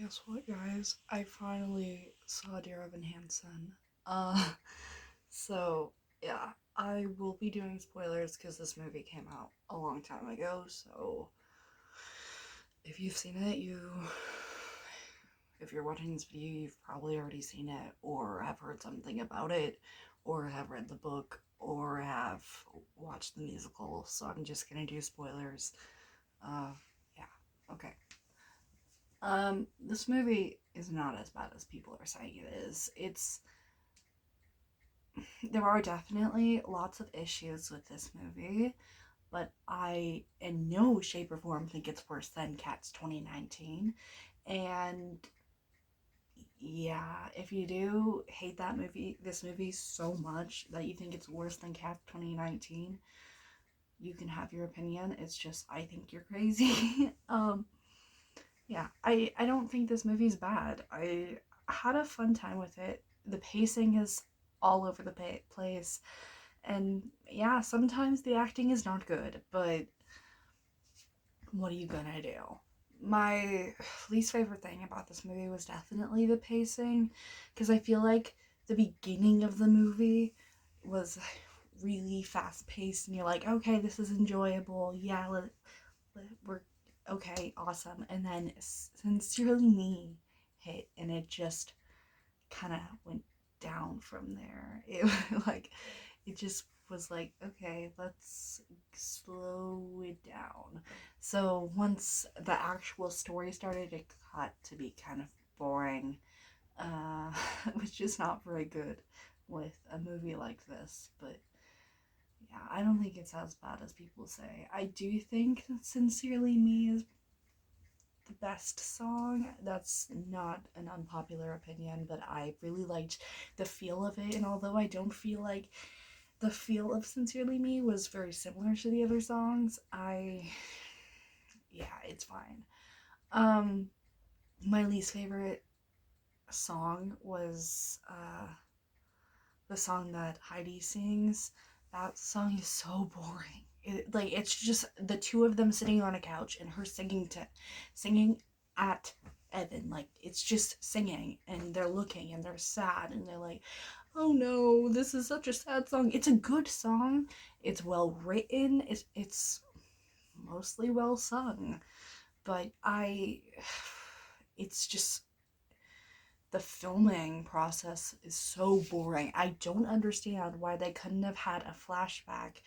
Guess what, guys? I finally saw Dear Evan Hansen. Uh, so yeah, I will be doing spoilers because this movie came out a long time ago. So if you've seen it, if you're watching this video, you've probably already seen it, or have heard something about it, or have read the book, or have watched the musical. So I'm just gonna do spoilers. Uh, yeah, okay. This movie is not as bad as people are saying it is. There are definitely lots of issues with this movie, but I in no shape or form think it's worse than Cats 2019. And yeah, if you do hate this movie so much that you think it's worse than Cats 2019, you can have your opinion. It's just I think you're crazy. Yeah, I don't think this movie's bad. I had a fun time with it. The pacing is all over the place. And yeah, sometimes the acting is not good, but what are you gonna do? My least favorite thing about this movie was definitely the pacing, because I feel like the beginning of the movie was really fast paced, and you're like, okay, this is enjoyable. Yeah, we're okay, awesome. And then Sincerely Me hit, and it just kind of went down from there. It like it just was like, okay, let's slow it down. So once the actual story started, it got to be kind of boring, which is not very good with a movie like this. But yeah, I don't think it's as bad as people say. I do think Sincerely Me is the best song. That's not an unpopular opinion, but I really liked the feel of it. And although I don't feel like the feel of Sincerely Me was very similar to the other songs, yeah, it's fine. Um, my least favorite song was the song that Heidi sings. That song is so boring. It's just the two of them sitting on a couch and her singing at Evan. Like it's just singing and they're looking and they're sad and they're like, oh no, this is such a sad song. It's a good song. It's well written. It's mostly well sung, but it's just the filming process is so boring. I don't understand why they couldn't have had a flashback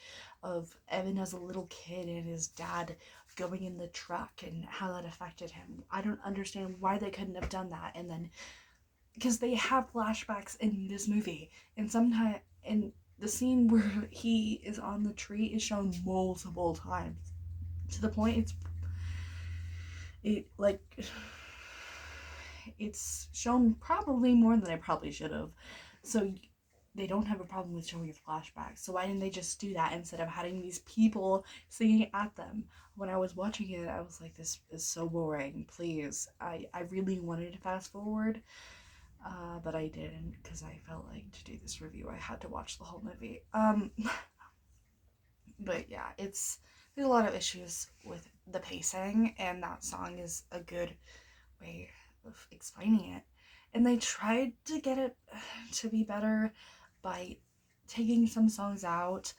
of Evan as a little kid and his dad going in the truck and how that affected him. I don't understand why they couldn't have done that. And then, because they have flashbacks in this movie, and sometimes, and the scene where he is on the tree is shown multiple times to the point it like it's shown probably more than I probably should have. So they don't have a problem with showing flashbacks. So why didn't they just do that instead of having these people singing at them? When I was watching it, I was like, this is so boring. Please. I really wanted to fast forward, but I didn't because I felt like to do this review, I had to watch the whole movie. But yeah, there's a lot of issues with the pacing, and that song is a good way of explaining it. And they tried to get it to be better by taking some songs out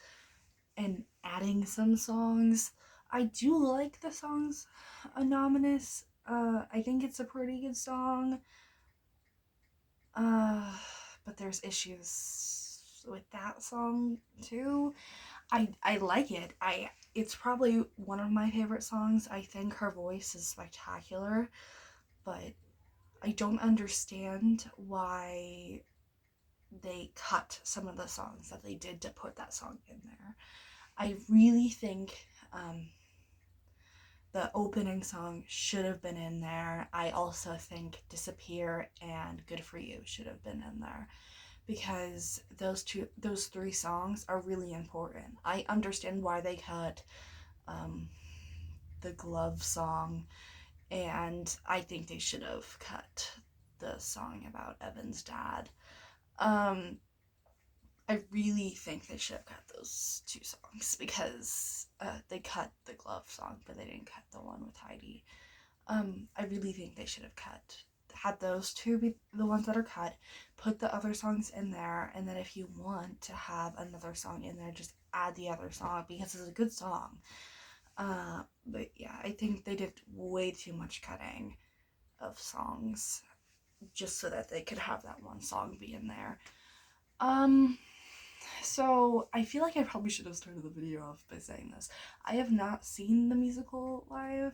and adding some songs. I do like the songs Anonymous. I think it's a pretty good song. Uh, but there's issues with that song too. I like it. It's probably one of my favorite songs. I think her voice is spectacular, but I don't understand why they cut some of the songs that they did to put that song in there. I really think the opening song should have been in there. I also think Disappear and Good For You should have been in there because those three songs are really important. I understand why they cut um, the glove song, and I think they should have cut the song about Evan's dad. Um, I really think they should have cut those two songs because they cut the glove song, but they didn't cut the one with Heidi. I really think they should have had those two be the ones that are cut, put the other songs in there, and then if you want to have another song in there, just add the other song because it's a good song. But yeah, I think they did way too much cutting of songs just so that they could have that one song be in there. So I feel like I probably should have started the video off by saying this. I have not seen the musical live.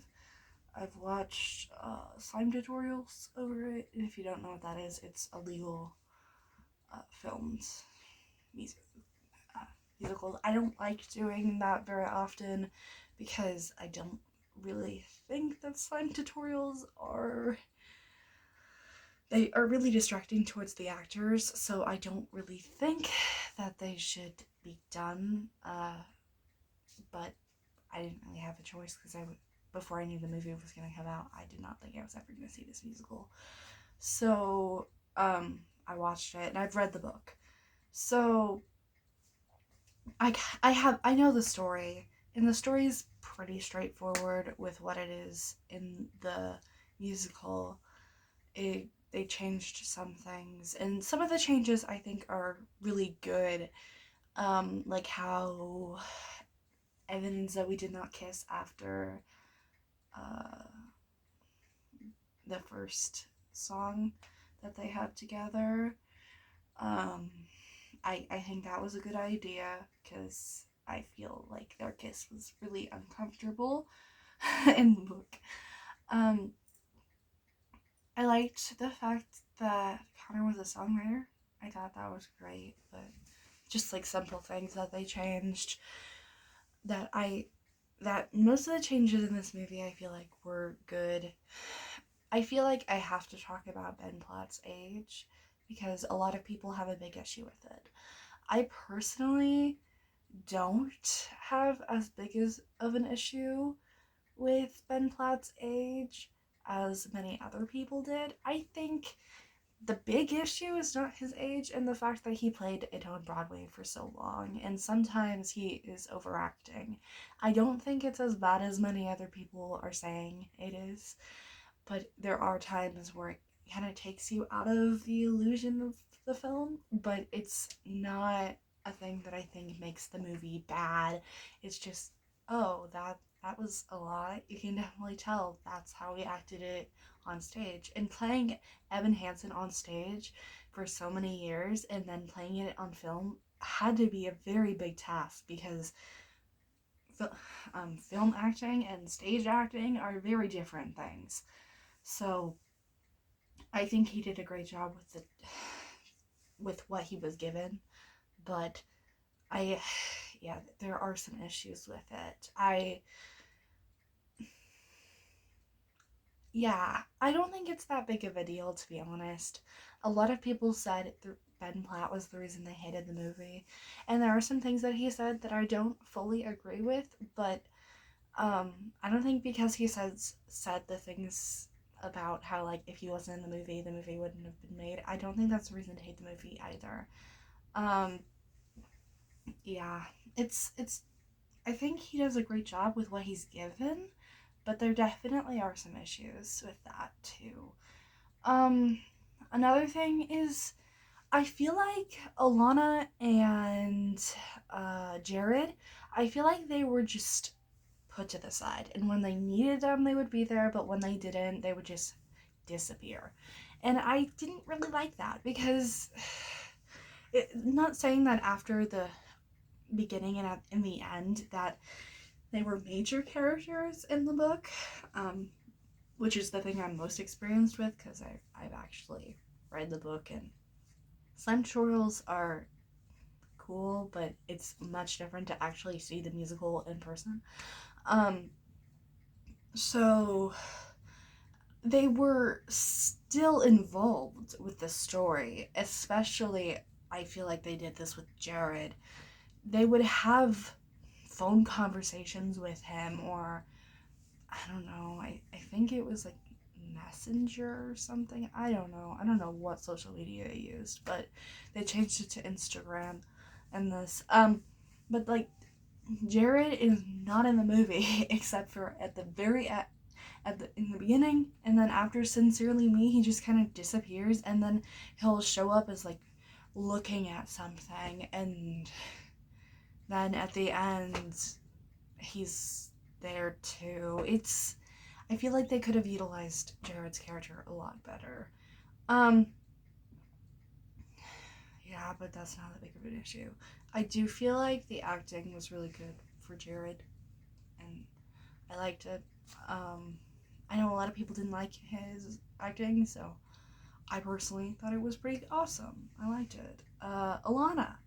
I've watched slime tutorials over it, and if you don't know what that is, it's illegal films, musicals. I don't like doing that very often because I don't really think that slime tutorials are really distracting towards the actors, so I don't really think that they should be done. But I didn't really have a choice because before I knew the movie was going to come out, I did not think I was ever going to see this musical. So I watched it, and I've read the book. So I know the story, and the story is pretty straightforward with what it is in the musical. They changed some things, and some of the changes I think are really good. Like how Evan and Zoe did not kiss after uh, the first song that they had together. Um, I think that was a good idea because I feel like their kiss was really uncomfortable in the book. Um, I liked the fact that Connor was a songwriter. I thought that was great, but just like simple things that they changed that most of the changes in this movie I feel like were good. I feel like I have to talk about Ben Platt's age because a lot of people have a big issue with it. I personally don't have as big of an issue with Ben Platt's age as many other people did. I think the big issue is not his age and the fact that he played it on Broadway for so long, and sometimes he is overacting. I don't think it's as bad as many other people are saying it is, but there are times where it kind of takes you out of the illusion of the film, but it's not a thing that I think makes the movie bad. It's just, oh, that was a lot. You can definitely tell that's how he acted it on stage. And playing Evan Hansen on stage for so many years and then playing it on film had to be a very big task because film acting and stage acting are very different things. So I think he did a great job with what he was given, but yeah, there are some issues with it. I don't think it's that big of a deal, to be honest. A lot of people said Ben Platt was the reason they hated the movie, and there are some things that he said that I don't fully agree with, but I don't think because he said the things about how, like, if he wasn't in the movie wouldn't have been made. I don't think that's a reason to hate the movie either. Um, yeah, it's. I think he does a great job with what he's given, but there definitely are some issues with that too. Um, Another thing is I feel like Alana and Jared, I feel like they were just put to the side. And when they needed them, they would be there, but when they didn't, they would just disappear. And I didn't really like that because, not saying that after the beginning and in the end that they were major characters in the book, which is the thing I'm most experienced with because I've actually read the book, and slime tutorials are cool, but it's much different to actually see the musical in person. Um, so they were still involved with the story, especially I feel like they did this with Jared. They would have phone conversations with him, or I don't know, I think it was like Messenger or something. I don't know. I don't know what social media they used, but they changed it to Instagram and this. But like Jared is not in the movie except for at the very in the beginning, and then after Sincerely Me, he just kind of disappears, and then he'll show up as like looking at something, and then at the end he's there too. I feel like they could have utilized Jared's character a lot better. Yeah, but that's not that big of an issue. I do feel like the acting was really good for Jared, and I liked it. I know a lot of people didn't like his acting, so I personally thought it was pretty awesome. I liked it. Alana,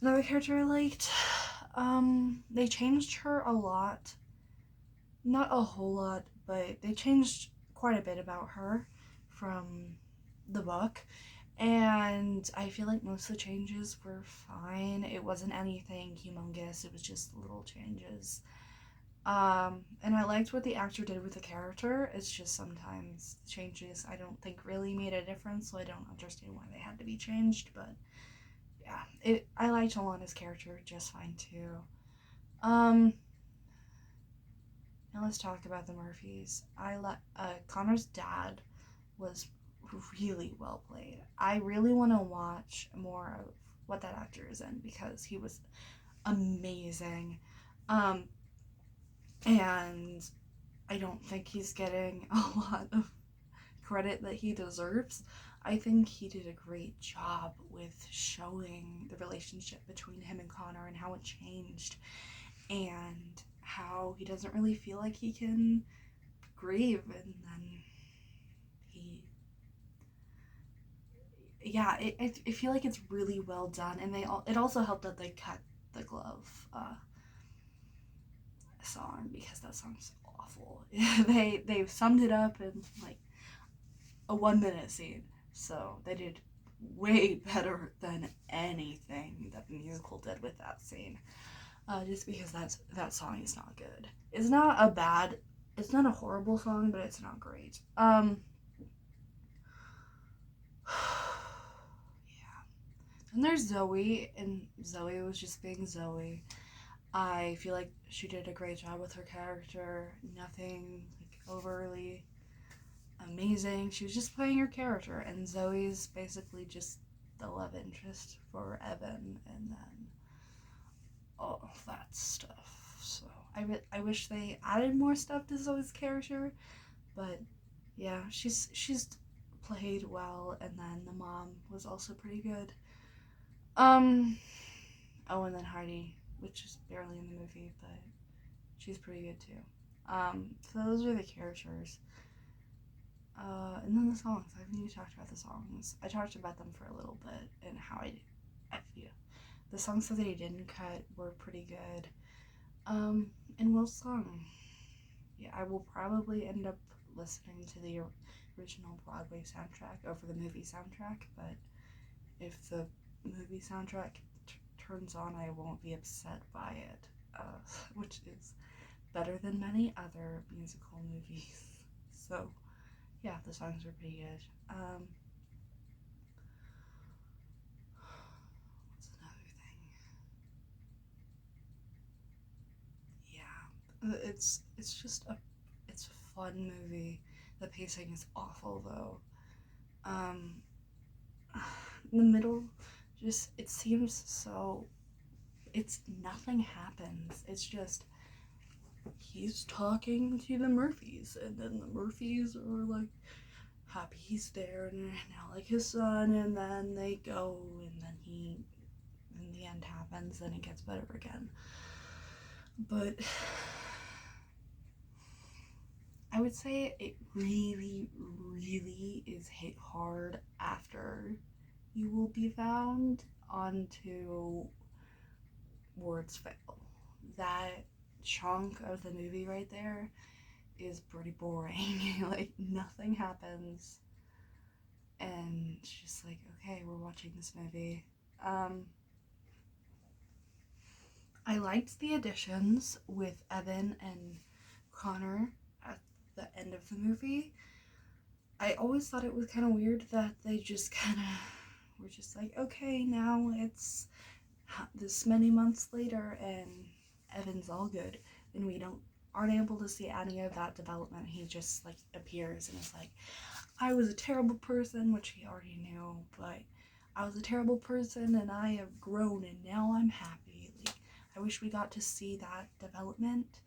another character I liked. They changed her a lot. Not a whole lot, but they changed quite a bit about her from the book. And I feel like most of the changes were fine. It wasn't anything humongous. It was just little changes. And I liked what the actor did with the character. It's just sometimes changes I don't think really made a difference, so I don't understand why they had to be changed. But yeah, I liked Alana's character just fine too. Now let's talk about the Murphys. Connor's dad was really well played. I really want to watch more of what that actor is in because he was amazing. And I don't think he's getting a lot of credit that he deserves. I think he did a great job with showing the relationship between him and Connor and how it changed and how he doesn't really feel like he can grieve, and then I feel like it's really well done, and it also helped that they cut the glove song because that song's awful. They summed it up in like a 1 minute scene, so they did way better than anything that the musical did with that scene. Just because that song is not good. It's not a horrible song, but it's not great. Yeah. And there's Zoe, and Zoe was just being Zoe. I feel like she did a great job with her character. Nothing like overly amazing. She was just playing her character, and Zoe's basically just the love interest for Evan, and then all that stuff. So I wish they added more stuff to Zoe's character, but yeah, she's played well, and then the mom was also pretty good. Oh, and then Heidi, which is barely in the movie, but she's pretty good too. So those are the characters. And then the songs. I haven't even talked about the songs. I talked about them for a little bit and how I feel. The songs that they didn't cut were pretty good. And Will's song. Yeah, I will probably end up listening to the original Broadway soundtrack over the movie soundtrack, but if the movie soundtrack turns on, I won't be upset by it, which is better than many other musical movies. So, yeah, the songs were pretty good. What's another thing? Yeah, it's just it's a fun movie. The pacing is awful though. In the middle, just it seems so. It's nothing happens. It's just he's talking to the Murphys, and then the Murphys are like happy he's there, and now like his son, and then they go, and then in the end happens, and it gets better again. But I would say it really, really is hit hard after You Will Be Found onto Words Fail. That chunk of the movie right there is pretty boring. Like nothing happens, and it's just like, okay, we're watching this movie. I liked the additions with Evan and Connor at the end of the movie. I always thought it was kind of weird that they just kind of were just like, okay, now it's this many months later and Evan's all good, and we don't aren't able to see any of that development. He just like appears and is like, I was a terrible person, which he already knew, but I was a terrible person and I have grown and now I'm happy. Like, I wish we got to see that development,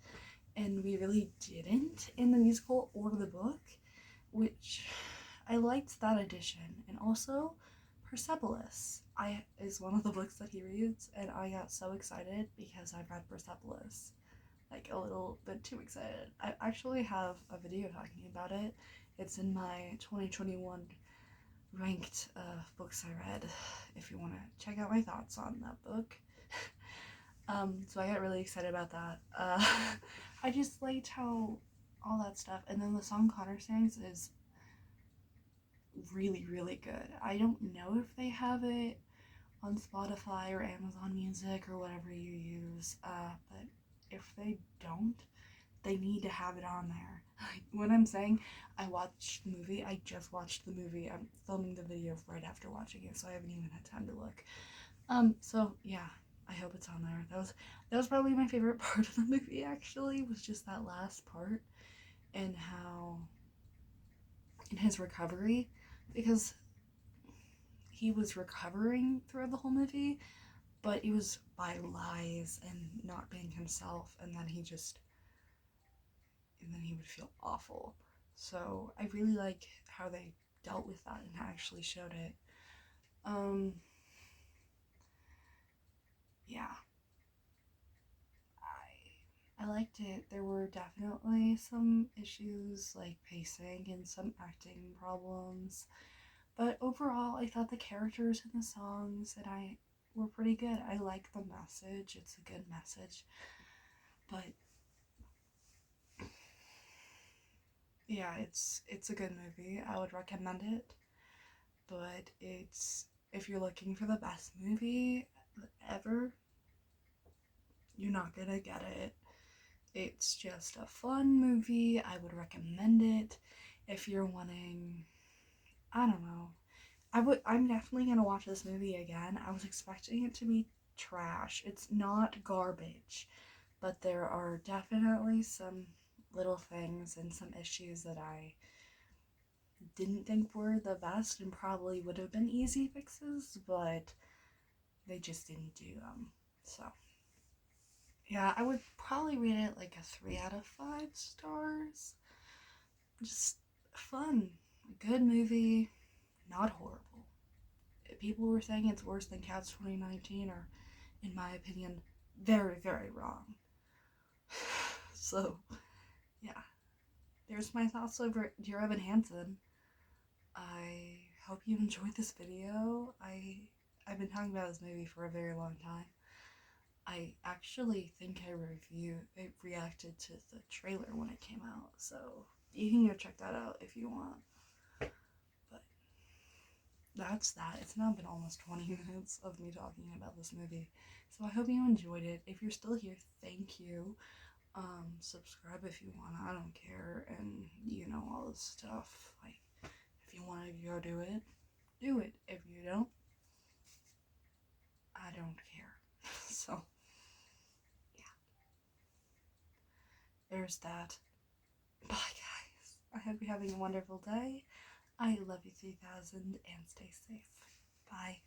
and we really didn't in the musical or the book, which I liked that addition. And also, Persepolis is one of the books that he reads, and I got so excited because I read Persepolis. Like, a little bit too excited. I actually have a video talking about it. It's in my 2021 ranked books I read, if you want to check out my thoughts on that book. So I got really excited about that. I just liked how all that stuff, and then the song Connor sings is really, really good. I don't know if they have it on Spotify or Amazon Music or whatever you use, but if they don't, they need to have it on there. When I'm saying I watched the movie, I just watched the movie. I'm filming the video right after watching it, so I haven't even had time to look. So yeah, I hope it's on there. That was probably my favorite part of the movie, actually, was just that last part, and how in his recovery, because he was recovering throughout the whole movie, but it was by lies and not being himself, and then he would feel awful. So I really like how they dealt with that and actually showed it. Yeah, I liked it. There were definitely some issues like pacing and some acting problems, but overall I thought the characters in the songs that I were pretty good. I like the message. It's a good message. But yeah, it's a good movie. I would recommend it. But it's, if you're looking for the best movie ever, you're not gonna get it. It's just a fun movie. I would recommend it if you're wanting, I don't know. I'm definitely gonna watch this movie again. I was expecting it to be trash. It's not garbage, but there are definitely some little things and some issues that I didn't think were the best and probably would have been easy fixes, but they just didn't do them. So yeah, I would probably rate it like a 3 out of 5 stars. Just fun, good movie, not horrible. People were saying it's worse than Cats 2019 are, in my opinion, very, very wrong. So, yeah. There's my thoughts over Dear Evan Hansen. I hope you enjoyed this video. I've been talking about this movie for a very long time. I actually think I reacted to the trailer when it came out, so you can go check that out if you want. But that's that. It's now been almost 20 minutes of me talking about this movie, so I hope you enjoyed it. If you're still here, thank you. Subscribe if you want. I don't care, and you know, all this stuff. Like, if you want to go do it, do it. If you don't, I don't care. So yeah, there's that. Bye, guys. I hope you're having a wonderful day. I love you 3000 and stay safe. Bye.